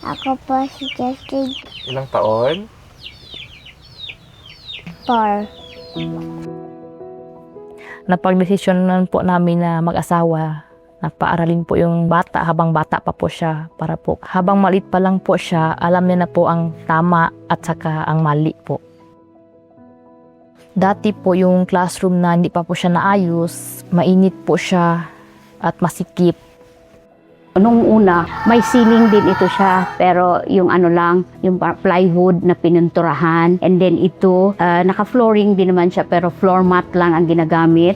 Ako po si Jeffrey Ilang taon? Par. Napagdesisyonan po namin na mag-asawa. Napaaralin po yung bata habang bata pa po siya. Para po habang maliit pa lang po siya, alam niya na po ang tama at saka ang mali po. Dati po yung classroom na hindi pa po siya naayos, mainit po siya at masikip. Nung una, may ceiling din ito siya, pero yung ano lang, yung plywood na pinunturahan. And then ito, naka-flooring din naman siya, pero floor mat lang ang ginagamit.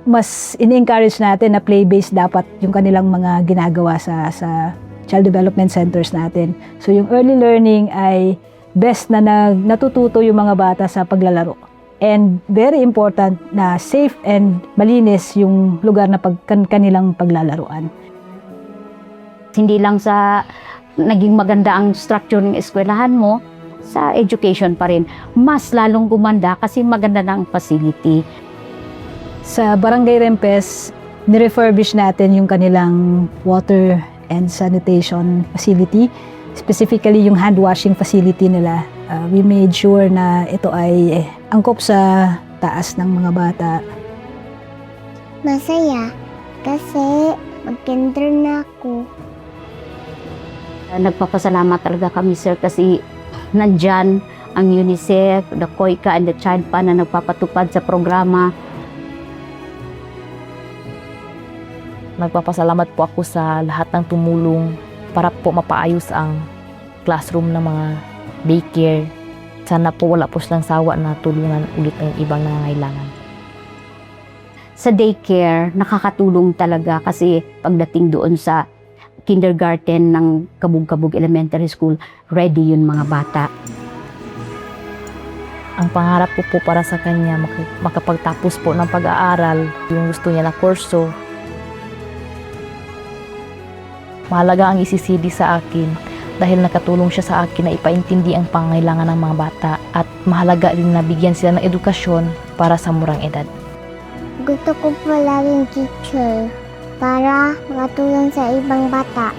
Mas in-encourage natin na play-based dapat yung kanilang mga ginagawa sa child development centers natin. So yung early learning ay best na natututo yung mga bata sa paglalaro. And very important na safe and malinis yung lugar na kanilang paglalaruan. Hindi lang sa naging maganda ang structure ng eskwelahan mo, sa education pa rin. Mas lalong gumanda kasi maganda na ang facility. Sa Barangay Rempes, nirefurbish natin yung kanilang water and sanitation facility. Specifically yung hand washing facility nila. We made sure na ito ay angkop sa taas ng mga bata. Masaya kasi mag-kinder na ako. Nagpapasalamat talaga kami, sir, kasi nandyan ang UNICEF, the COICA, and the Child Fund na nagpapatupad sa programa. Nagpapasalamat po ako sa lahat ng tumulong para po mapaayos ang classroom ng mga daycare. Sana po wala po silang sawa na tulungan ulit ang ibang nangangailangan. Sa daycare, nakakatulong talaga kasi pagdating doon sa kindergarten ng Kabug-Kabug Elementary School, ready yun mga bata. Ang pangarap ko po para sa kanya, makapagtapos po ng pag-aaral, yung gusto niya na kurso. Mahalaga ang isisidi sa akin dahil nakatulong siya sa akin na ipaintindi ang pangangailangan ng mga bata at mahalaga rin na bigyan sila ng edukasyon para sa murang edad. Gusto ko palaging teacher para makatulong sa ibang bata.